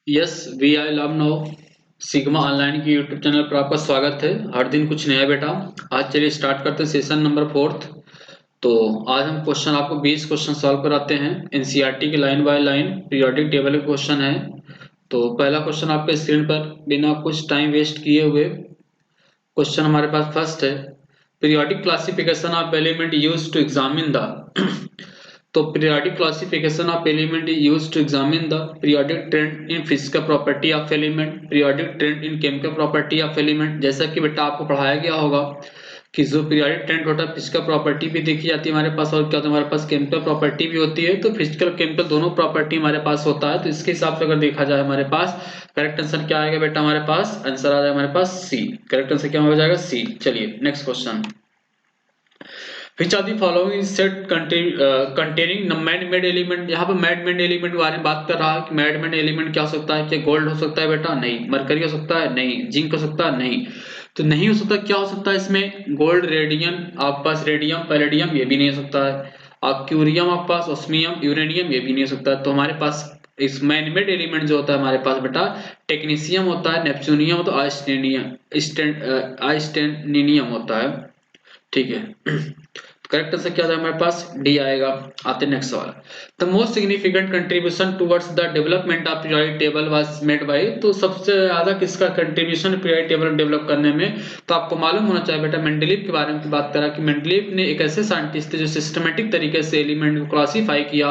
Yes we I love now Sigma Online की YouTube channel पर आपका स्वागत है। हर दिन कुछ नया बेटा। आज चलिए स्टार्ट करते हैं सेशन नंबर 4। तो आज हम क्वेश्चन आपको 20 क्वेश्चन सॉल्व कराते हैं एनसीईआरटी के line by line periodic table के क्वेश्चन है। तो पहला क्वेश्चन आपके स्क्रीन पर बिना कुछ टाइम वेस्ट किए हुए क्वेश्चन हमारे पास फर्स्ट है। Periodic classification of element used to examine the तो periodic classification of element is used to examine the periodic trend in physical property of element, periodic trend in chemical property of element। जैसा कि बेटा आपको पढ़ाया गया होगा कि जो पीरियोडिक ट्रेंड होता है फिजिकल प्रॉपर्टी भी देखी जाती है हमारे पास, और क्या होता है हमारे पास केमिकल प्रॉपर्टी भी होती है। तो फिजिकल केमिकल दोनों प्रॉपर्टी हमारे पास होता है। तो इसके हिसाब से अगर देखा जाए हमारे पास करेक्ट आंसर क्या आएगा बेटा, हमारे पास आंसर आ जाएगा हमारे पास सी। करेक्ट आंसर क्या हो जाएगा सी। चलिए next question. Which of the following is said containing man-made element। यहाँ पे man-made element के बारे में बात कर रहा है कि man-made element क्या हो सकता है। क्या गोल्ड हो सकता है बेटा? नहीं। मरकरी हो सकता है? नहीं। जिंक हो सकता है? नहीं। तो नहीं हो सकता। क्या हो सकता है इसमें? गोल्ड, रेडियम, आपके पास रेडियम, पैलेडियम, ये भी नहीं हो सकता है। आप क्यूरियम, आपके पास ऑस्मियम, यूरेनियम, ये भी नहीं हो सकता है। तो हमारे पास इस मैन-मेड एलिमेंट जो होता है हमारे पास बेटा टेक्नीशियम होता है, नेपच्यूनियम होता है, आइस्टेनियम होता है। ठीक है। करेक्ट आंसर क्या हमारे पास डी आएगा। आते नेक्स्ट सवाल। The most significant contribution towards the development of periodic table was made by. तो सबसे ज्यादा किसका कंट्रीब्यूशन पीरियोडिक टेबल डेवलप करने में? तो आपको मालूम होना चाहिए बेटा मेंडलीव के बारे में बात करा कि मेंडलीव ने एक ऐसे साइंटिस्ट थे जो सिस्टमेटिक तरीके से एलिमेंट को क्लासीफाई किया।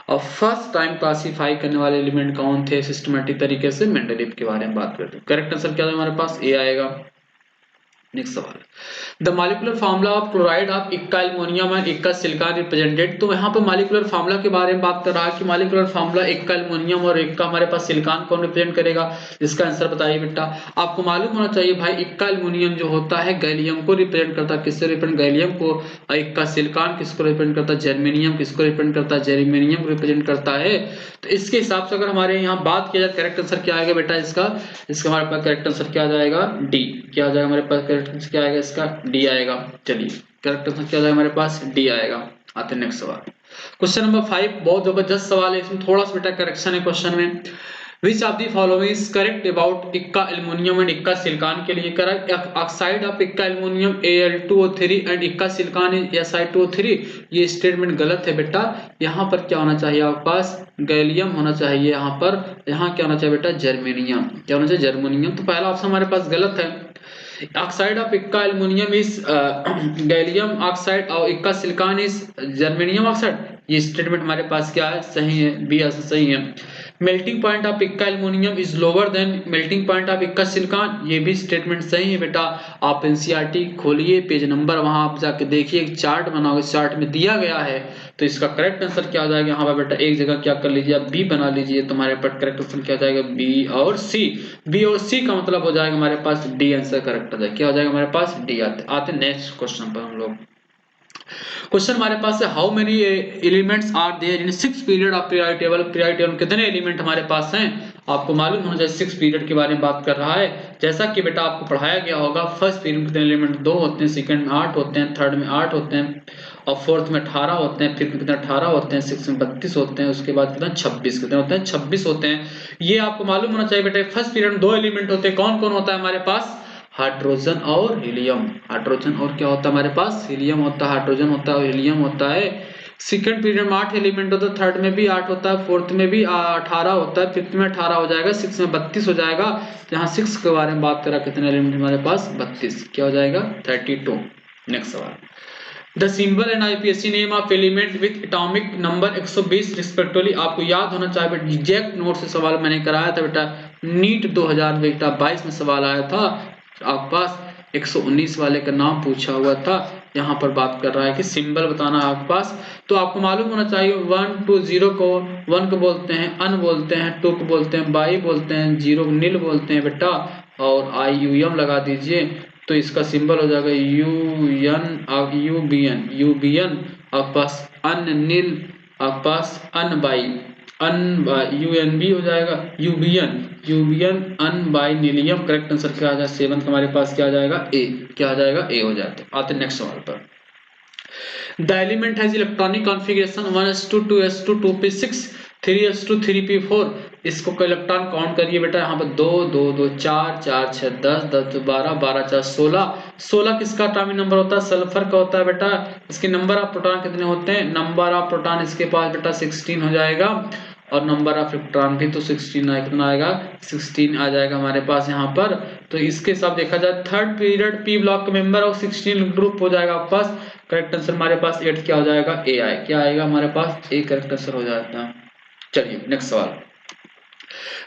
और फर्स्ट टाइम क्लासीफाई करने वाले एलिमेंट कौन थे सिस्टमेटिक तरीके से? मेंडलीव के बारे में बात करते हैं। करेक्ट आंसर क्या है हमारे पास ए आएगा। नेक्स्ट सवाल। The molecular formula of chloride of इक्का एल्युमिनियम एंड इक्का सिलिकॉन रिप्रेजेंटेड। तो यहाँ पे मॉलिक्यूलर फार्मूला के बारे में बात कर रहा है कि मॉलिक्यूलर फार्मूला इक्का एल्युमिनियम और इक्का हमारे पास सिलिकॉन कौन रिप्रेजेंट करेगा। इसका आंसर बताइए बेटा। आपको मालूम होना चाहिए भाई इक्का एल्युमिनियम जो होता है गैलियम को रिप्रेजेंट करता है। किससे रिप्रेजेंट? गैलियम को। और इक्का सिलिकॉन किसको रिप्रेजेंट करता है? जर्मेनियम। किसको रिप्रेजेंट करता है? जर्मेनियम को रिप्रेजेंट करता है। तो इसके हिसाब से अगर हमारे यहाँ बात किया जाए करेक्ट आंसर क्या आएगा बेटा इसका हमारे पास करेक्ट आंसर क्या आ जाएगा डी। क्या आ जाएगा हमारे पास करेक्ट आंसर क्या आएगा इसका डी आएगा। चलिए करेक्ट आंसर क्या आ जाएगा हमारे पास डी आएगा। आते नेक्स्ट सवाल। क्वेश्चन नंबर 5 बहुत जबरदस्त सवाल है। इसमें थोड़ा सा बेटा करेक्शन है क्वेश्चन में। Which of the following is correct about इक्का एल्युमिनियम एंड इक्का सिलिकॉन के लिए? करेक्ट ऑक्साइड ऑफ इक्का एल्युमिनियम Al2O3 एंड इक्का सिलिकॉन Si2O3। ये स्टेटमेंट गलत है बेटा। यहाँ पर क्या होना चाहिए आपके पास? गैलियम होना चाहिए। यहाँ पर यहाँ क्या होना चाहिए बेटा? जर्मेनियम। क्या होना चाहिए? जर्मेनियम। तो पहला ऑप्शन हमारे पास गलत है। ऑक्साइड ऑफ इक्का एल्युमिनियम इज गैलियम ऑक्साइड और इक्का सिलिकॉन इज जर्मेनियम ऑक्साइड। ये स्टेटमेंट हमारे पास क्या है? सही है। बी सही है। मेल्टिंग पॉइंट ऑफ इक्का aluminium is lower than melting point of इक्का सिलिकॉन। ये भी स्टेटमेंट सही है बेटा। आप एनसीईआरटी खोलिए पेज नंबर, वहां आप जाके देखिए एक चार्ट बनाओगे, चार्ट में दिया गया है। तो इसका करेक्ट आंसर क्या हो जाएगा यहाँ पर बेटा? एक जगह क्या कर लीजिए आप बी बना लीजिए। तो हमारे पास करेक्ट आंसर क्या हो जाएगा? बी और सी। बी और सी का मतलब हो जाएगा हमारे पास डी आंसर करेक्ट हो जाएगा। क्या हो जाएगा हमारे पास? डी। आते नेक्स्ट क्वेश्चन पर हम लोग। क्वेश्चन हमारे पास है how many elements are there in 6 period of periodic table. Periodic table में कितने एलिमेंट हमारे पास हैं? आपको मालूम होना चाहिए 6 पीरियड के बारे में बात कर रहा है। जैसा कि बेटा आपको पढ़ाया गया होगा फर्स्ट पीरियड में कितने एलिमेंट? 2 होते हैं, सेकंड में 8 होते हैं, थर्ड में 8 होते हैं, और फोर्थ में 18 होते हैं, फिफ्थ में कितने 18 होते हैं, सिक्स में 32 होते हैं, उसके बाद कितने 26 कितने होते हैं? 26 होते हैं। ये आपको मालूम होना चाहिए बेटा। फर्स्ट पीरियड में 2 एलिमेंट होते हैं। कौन कौन होता है हमारे पास? हाइड्रोजन और हीलियम। हाइड्रोजन और क्या होता है हमारे पास? हीलियम होता है। हाइड्रोजन होता है और हीलियम होता है। सेकंड पीरियड में 8 एलिमेंट होता है, थर्ड में भी 8 होता है, फोर्थ में भी 18 होता है, फिफ्थ में 18 हो जाएगा, सिक्स में 32 हो जाएगा। यहाँ 6 के बारे में बात करा कितने एलिमेंट हमारे पास? 32। क्या हो जाएगा? 32। नेक्स्ट सवाल। The symbol and IPSC name of element with atomic number 120 respectively. आपको याद होना चाहिए बेटा एग्जैक्ट नोट से सवाल मैंने कराया था बेटा। नीट 2022 में सवाल आया था। आपके पास 119 वाले का नाम पूछा हुआ था। यहाँ पर बात कर रहा है कि सिंबल बताना है आपके पास। तो आपको मालूम होना चाहिए 1 2 0 को 1 को बोलते हैं अन बोलते हैं, 2 को बोलते हैं बाई बोलते हैं, 0 को नील बोलते हैं बेटा, और आई यू एम लगा दीजिए। तो इसका सिंबल हो जाएगा यूबीएन। आपके पास अन नील, आपके पास अन बाई यूएनबी हो जाएगा UBN unbinilium. Correct answer क्या आ जाएगा? 7 हमारे पास क्या आ जाएगा? ए। क्या आ जाएगा? ए हो जाता है। आते नेक्स्ट सवाल पर। The element has electronic configuration 1s2 2s2 2p6 3s2 3p4, इसको इलेक्ट्रॉन काउंट करिए बेटा, यहाँ पर 2 2 2 4 4 6 10 10 12 12 4 16, 16 किसका एटॉमिक नंबर होता है? सल्फर का होता है बेटा। इसके नंबर ऑफ प्रोटॉन कितने होते हैं? नंबर ऑफ प्रोटॉन इसके पास बेटा 16 हो जाएगा, और नंबर ऑफ इलेक्ट्रॉन भी तो 16 कितना आएगा? 16 आ जाएगा हमारे पास यहाँ पर। तो इसके साथ देखा जाए थर्ड पीरियड पी ब्लॉक का मेंबर और 16 ग्रुप हो जाएगा आपके पास। करेक्ट आंसर हमारे पास 8 क्या हो जाएगा? ए आए, क्या आएगा हमारे पास? ए करेक्ट आंसर हो जाता है। चलिए नेक्स्ट सवाल,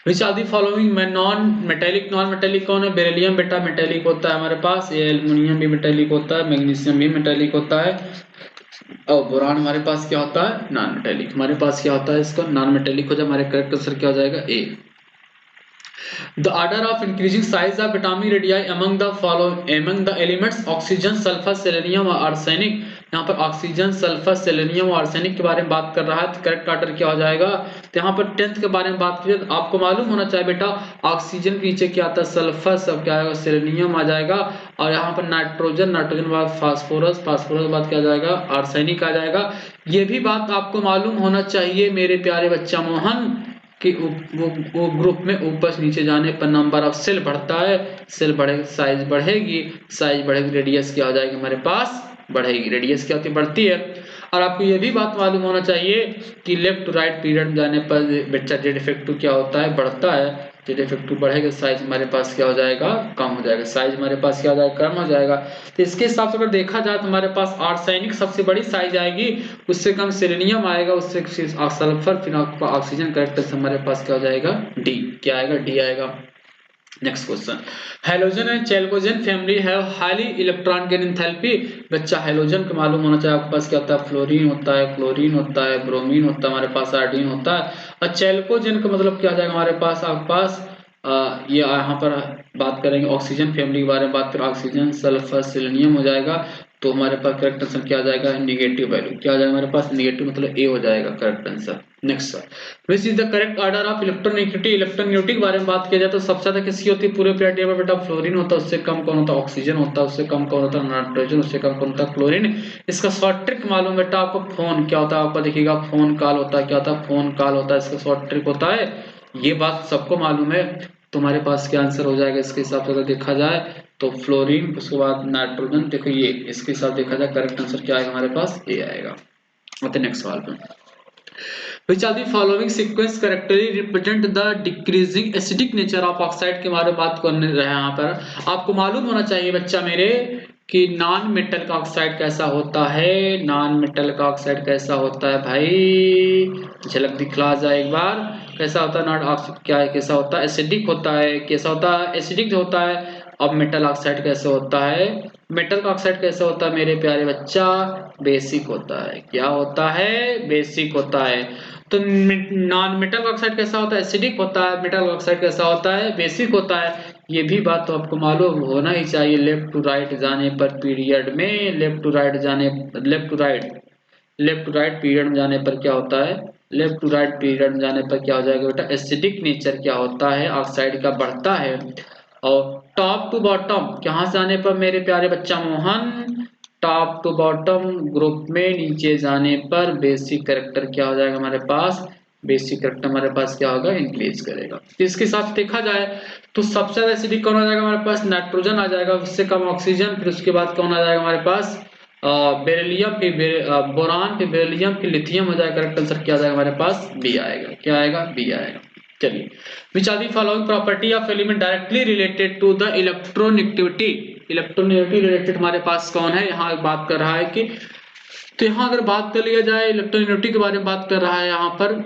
विच आर दी फॉलोइंग में नॉन मेटेलिक? नॉन मेटेलिक कौन है? बेरिलियम बेटा मेटेलिक होता है हमारे पास, ये एल्युमिनियम भी मेटेलिक होता है, मैग्नीशियम भी मेटेलिक होता है, और बोरान हमारे पास क्या होता है? Non metallic. हमारे पास क्या होता है? इसका नॉन मेटेलिक हो जाए, हमारे करेक्ट आंसर क्या हो जाएगा? ए। The order of increasing size of atomic radii among the elements oxygen, sulfur, selenium और arsenic, यहाँ पर ऑक्सीजन, सल्फर, सेलेनियम और आर्सेनिक के बारे में बात कर रहा है, तो करेक्ट ऑर्डर क्या हो जाएगा? तो यहाँ पर 10th के बारे में बात करिए तो आपको मालूम होना चाहिए बेटा, ऑक्सीजन के नीचे क्या आता है? सल्फर, सब क्या आएगा? सेलेनियम आ जाएगा, और यहाँ पर नाइट्रोजन, नाइट्रोजन बाद फास्फोरस, फास्फोरस बाद क्या आ जाएगा? आर्सेनिक आ जाएगा। ये भी बात आपको मालूम होना चाहिए मेरे प्यारे बच्चा मोहन कि वो ग्रुप में ऊपर से नीचे जाने पर नंबर ऑफ सेल बढ़ता है, सेल बढ़ेगा साइज बढ़ेगी, साइज बढ़ेगी रेडियस क्या हो जाएगी हमारे पास? बढ़ेगी। रेडियस क्या होती है? बढ़ती है। और आपको ये भी बात मालूम होना चाहिए कि लेफ्ट टू राइट पीरियड में जाने पर बच्चा जेड इफेक्टिव क्या होता है? बढ़ता है। जेड इफेक्टिव बढ़ेगा, साइज हमारे पास क्या हो जाएगा? कम हो जाएगा। साइज हमारे पास क्या हो जाएगा? कम हो जाएगा। तो इसके हिसाब से अगर देखा जाए तो हमारे पास आर्सेनिक सबसे बड़ी साइज आएगी, उससे कम सेलेनियम आएगा, उससे सल्फर, फिर आपका ऑक्सीजन। करेक्ट हमारे पास क्या हो जाएगा? डी। क्या आएगा? डी आएगा। Next question, halogen and chalcogen family have highly electron gain enthalpy. बच्चा हेलोजन का मालूम होना चाहिए आपके पास क्या होता है? फ्लोरीन होता है, क्लोरीन होता है, ब्रोमीन होता है, हमारे पास आयोडीन होता है। और चैल्कोजेन का मतलब क्या आ जाएगा हमारे पास? आपके पास ये यहाँ पर बात करेंगे ऑक्सीजन फैमिली के बारे में बात करें, ऑक्सीजन, सल्फर, सेलेनियम हो जाएगा। तो हमारे पास करेक्ट आंसर क्या आ जाएगा? Negative value. क्या आ जाएगा हमारे पास? निगेटिव, मतलब ए हो जाएगा correct answer. Next, which is the correct order of electronegativity? Electronegativity के बारे में बात किया जाए तो सबसे ज्यादा किसकी होती है पूरे पीरियड में बेटा? फ्लोरीन होता है, उससे कम कौन होता है? ऑक्सीजन होता है, उससे कम कौन होता है? नाइट्रोजन, उससे कम कौन होता है? क्लोरीन। इसका शॉर्ट ट्रिक मालूम बेटा आपको? फोन क्या होता है? आपको देखिएगा फोन कॉल होता है। क्या होता है? फोन कॉल होता है, इसका शॉर्ट ट्रिक होता है। ये बात सबको मालूम है। तुम्हारे पास क्या आंसर हो जाएगा इसके हिसाब से अगर देखा जाए तो? फ्लोरीन, उसके बाद नाइट्रोजन। देखो ये इसके हिसाब देखा जाए करेक्ट आंसर क्या आएगा हमारे पास? ए आएगा। नेक्स्ट सवाल पे, which are the following sequence correctly represent the decreasing acidic nature of oxide के बारे में बात करने रहे हैं यहाँ पर। आपको मालूम होना चाहिए बच्चा मेरे कि नॉन मेटल का ऑक्साइड कैसा होता है? नॉन मेटल का ऑक्साइड कैसा होता है भाई? झलक दिखला जाए एक बार। कैसा होता है? नॉन ऑक्साइड क्या है? कैसा होता है? एसिडिक होता है। कैसा होता है? एसिडिक होता है। अब मेटल ऑक्साइड कैसे होता है? मेटल का ऑक्साइड कैसे होता है मेरे प्यारे बच्चा? बेसिक होता है। क्या होता है? बेसिक होता है। तो नॉन मेटल ऑक्साइड कैसा होता है? एसिडिक होता है। मेटल ऑक्साइड कैसा होता है? बेसिक होता है। ये भी बात तो आपको मालूम होना ही चाहिए। लेफ्ट टू राइट जाने पर पीरियड में, लेफ्ट टू राइट पीरियड में जाने पर क्या होता है? लेफ्ट टू राइट पीरियड में जाने पर क्या हो जाएगा बेटा? एसिडिक नेचर क्या होता है? ऑक्साइड का बढ़ता है। और टॉप टू बॉटम कहाँ से जाने पर मेरे प्यारे बच्चा Mohan? Top to bottom group में नीचे जाने पर बेसिक कैरेक्टर क्या हो जाएगा हमारे पास? बेसिक कैरेक्टर हमारे पास क्या होगा? इंक्रीज करेगा। इसके साथ देखा जाए तो सबसे ज्यादा एसिडिक कौन आ जाएगा हमारे पास? नाइट्रोजन आ जाएगा, उससे कम ऑक्सीजन, फिर उसके बाद कौन आ जाएगा हमारे पास? बेरिलियम, फिर बोरान, फिर बेरिलियम, फिर लिथियम हो जाएगा। करेक्ट आंसर क्या आ जाएगा हमारे पास? बी आएगा। क्या आएगा? बी आएगा। चलिए, which are the following property of element directly related to the electronegativity? Electronegativity related हमारे पास कौन है? यहाँ बात कर रहा है कि, तो यहाँ अगर बात कर लिया जाए इलेक्ट्रोनेगेटिविटी के बारे में बात कर रहा है यहाँ पर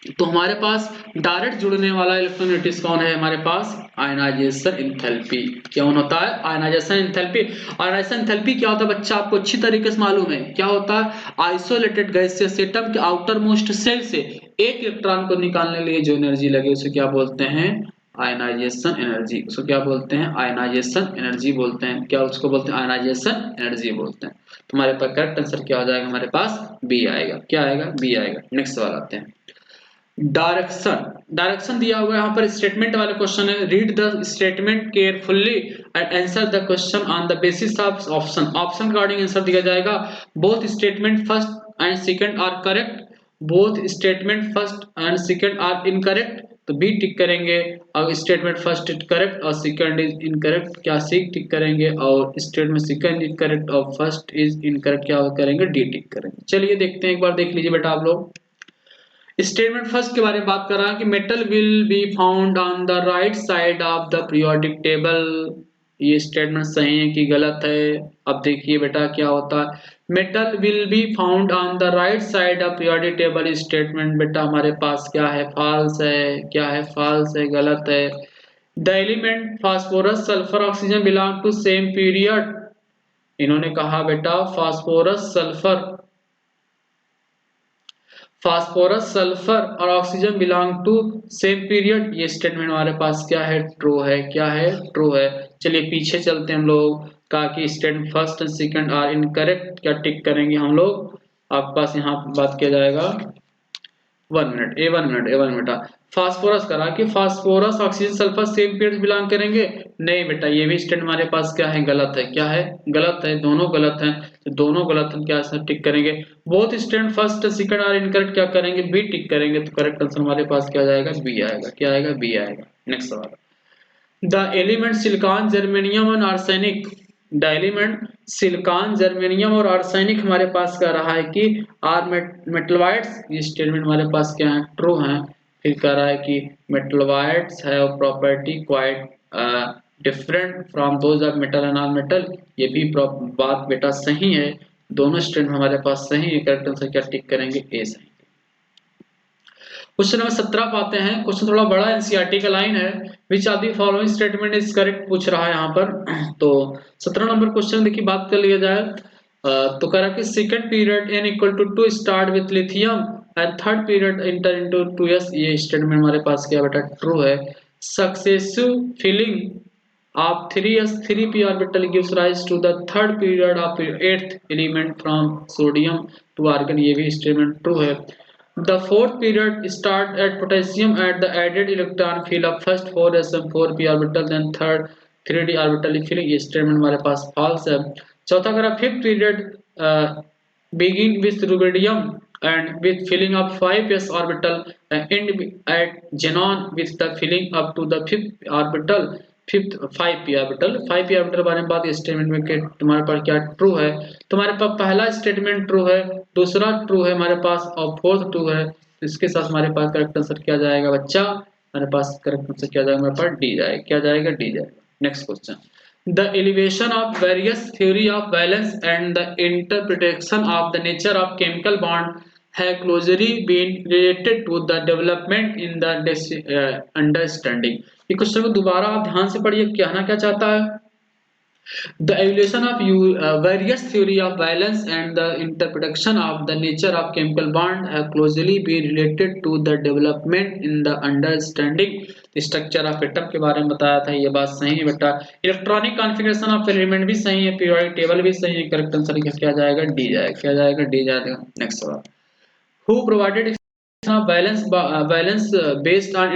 तो हमारे पास डायरेक्ट जुड़ने वाला इलेक्ट्रोनेगेटिव कौन है हमारे पास? Ionization enthalpy. क्या होता है? Ionization enthalpy. आयनाइजेशन एंथैल्पी क्या होता है बच्चा? आपको अच्छी तरीके से मालूम है। क्या होता है? आइसोलेटेड गैसियस एटम के आउटर मोस्ट सेल से एक इलेक्ट्रॉन को निकालने के लिए जो एनर्जी लगे उसे क्या बोलते हैं? Ionisation energy. उसको क्या बोलते हैं? आयनाइजेशन एनर्जी बोलते हैं। क्या उसको बोलते हैं? आयनाइजेशन एनर्जी बोलते हैं। तुम्हारे पास करेक्ट आंसर क्या हो जाएगा हमारे पास? बी आएगा। क्या आएगा? बी आएगा। नेक्स्ट सवाल आते हैं, डायरेक्शन दिया हुआ है यहाँ पर, स्टेटमेंट वाला क्वेश्चन है। Read the statement carefully and answer the question on the basis of option. Option according answer दिया जाएगा। Both statement first and second are correct both statement first and second are incorrect, तो B tick करेंगे। अब statement first is correct और second is incorrect, क्या C tick करेंगे। और statement second is correct और फर्स्ट इज इनकरेक्ट, क्या करेंगे, डी टिक करेंगे। चलिए देखते हैं, एक बार देख लीजिए बेटा आप लोग। स्टेटमेंट फर्स्ट के बारे में बात कर रहा है कि metal will be found on the right side of the periodic table. ये स्टेटमेंट सही है कि गलत है। अब देखिए बेटा क्या होता है, metal will be found on the right side of periodic table statement बेटा हमारे पास क्या है, फॉल्स है। क्या है, फॉल्स है, गलत है। The element phosphorus sulphur oxygen belong to same period. इन्होंने कहा बेटा फास्फोरस सल्फर और oxygen belong to same period. ये स्टेटमेंट हमारे पास क्या है, ट्रू है। क्या है, ट्रू है। चलिए पीछे चलते हैं हम लोग। कहा कि statement first and second are incorrect, क्या टिक करेंगे हम लोग। आपके पास यहाँ बात किया जाएगा 1 मिनट। फास्फोरस करा कि phosphorus oxygen sulphur same period belong करेंगे। नहीं बेटा, ये भी स्टेटमेंट हमारे पास क्या है, गलत है। क्या है, गलत है। दोनों गलत हैं, तो दोनों गलत हैं, क्या टिक करेंगे। Both statement first second are incorrect, क्या करेंगे, बी टिक करेंगे। तो करेक्ट आंसर हमारे पास क्या जाएगा, बी आएगा। क्या आएगा, बी आएगा। नेक्स्ट सवाल, द एलिमेंट सिलिकॉन जर्मेनियम और arsenic. The element silicon germanium और आर्सेनिक हमारे पास कह रहा है कि आर मेटलवाइड्स। ये स्टेटमेंट हमारे पास क्या है, ट्रू है। फिर कह रहा है कि metalloids have property quite different from those of metal and non metal. ये भी बात बेटा सही है। दोनों स्टेटमेंट हमारे पास सही है। करेक्ट आंसर क्या टिक करेंगे, ए सही। क्वेश्चन नंबर 17 पाते हैं। क्वेश्चन थोड़ा बड़ा एनसीईआरटी का लाइन है। Which are the following statement is correct पूछ रहा है यहाँ पर। तो 17 नंबर क्वेश्चन देखिए, बात कर लिया जाए तो कह रहा कि second period n equal to 2 start with lithium and third period enter into 2s। ये स्टेटमेंट हमारे पास क्या बेटा, ट्रू है। Successive filling of 3s3p orbital gives rise to the third period of 8th element from sodium to argon। ये भी statement true है। The fourth period start at potassium at the added electron fill of first 4s4p orbital then third 3d orbital filling। ये statement हमारे पास false है। चौथा करा fifth period begin with rubidium and with filling of 5s orbital and end at xenon with the filling up to the fifth orbital fifth 5p orbital. 5p orbital बारे में बात statement में के तुम्हारे पास क्या ट्रू है। तुम्हारे पास पहला स्टेटमेंट ट्रू है, दूसरा ट्रू है हमारे पास और फोर्थ ट्रू है। इसके साथ हमारे पास करेक्ट आंसर क्या जाएगा बच्चा, हमारे पास करेक्ट आंसर क्या जाएगा, हमारे पास डी जाएगा। क्या जाएगा, डी जाएगा। Next question, the elevation of various theory of valence and the interpretation of the nature of chemical bond have closely been related to the development in the understanding। ये question को दोबारा आप ध्यान से पढ़िए, कहना क्या चाहता है। The evaluation of various theory of valence and the interpretation of the nature of chemical bond have closely been related to the development in the understanding structure of atom के बारे में बताया था। ये बात सही है बेटा। इलेक्ट्रॉनिक कॉन्फ़िगरेशन ऑफ एलिमेंट भी सही है, पीरियोडिक टेबल भी सही है। करेक्ट आंसर क्या जाएगा, डी जाएगा। क्या जाएगा, डी जाएगा। नेक्स्ट सवाल, who provided of valence based on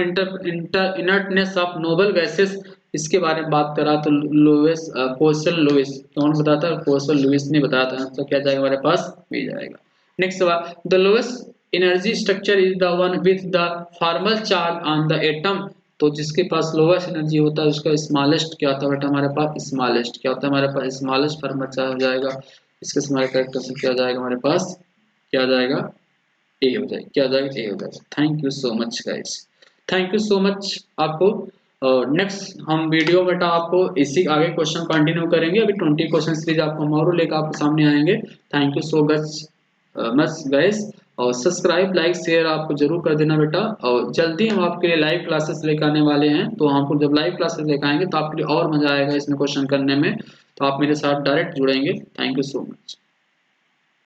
inertness of noble gases। इसके बारे में बात करा तो लुइस कोसल लुइस, कौन बताता है, कोसल लुइस ने बताया था। तो क्या जाएगा हमारे पास, भी जाएगा। नेक्स्ट सवाल, the lowest energy structure is the one with the formal charge on the atom. तो जिसके पास लोएस्ट एनर्जी होता है उसका स्मॉलेस्ट क्या होता है बेटा, हमारे पास स्मॉलेस्ट क्या होता है, हमारे पास स्मॉलेस्ट फॉर्मल चार्ज हो जाएगा। इसके हमारे करेक्ट आंसर क्या जाएगा, हमारे पास क्या जाएगा, ए हो जाएगा। क्या जाएगा, ए हो जाएगा। Thank you so much guys, thank you so much आपको। नेक्स्ट हम वीडियो बेटा आपको इसी आगे क्वेश्चन कंटिन्यू करेंगे। अभी 20 क्वेश्चन सीरीज आपको और लेकर आपके सामने आएंगे। Thank you so much guys. और सब्सक्राइब लाइक शेयर आपको जरूर कर देना बेटा। और जल्दी हम आपके लिए लाइव क्लासेस लेकर आने वाले हैं। तो हमको जब लाइव क्लासेस लेकर आएंगे तो आपके लिए और मजा आएगा इसमें क्वेश्चन करने में। तो आप मेरे साथ डायरेक्ट जुड़ेंगे। Thank you so much.